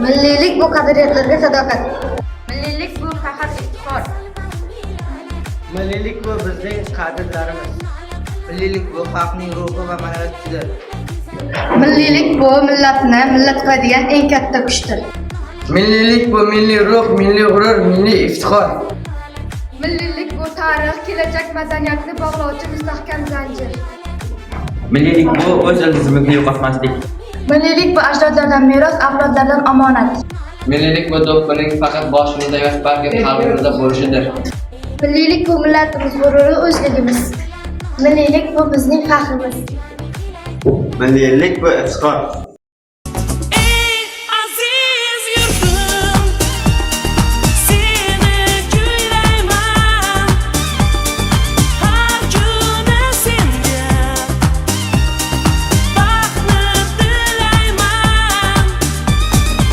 Milliylik bu qadriyatlarga sadoqat. Milliylik bu faqat iftixor. Milliylik bu bizning qadrlarimiz. Milliylik bu xalqning ruhi va ma'naviyatidir. Milliylik bu millatni millat qiladigan eng katta kuchdir. Milliylik bu milliy ruh, milliy g'urur, milliy iftixor. Milliylik bu tarix, kelajak madaniyatni bog'lovchi mustahkam zanjir. Milliylik bu o'z ildizimizni yo'qotmaslik. Milliylik bu ajdodlardan meros, avlodlardan omonat. Milliylik bu do'ppining faqat boshimizda emas, balki qalbimizda bo'lishidir. Milliylik bu millatimiz g'ururi, o'zligimiz. Milliylik bu bizning faxrimiz. Milliylik bu iftixor.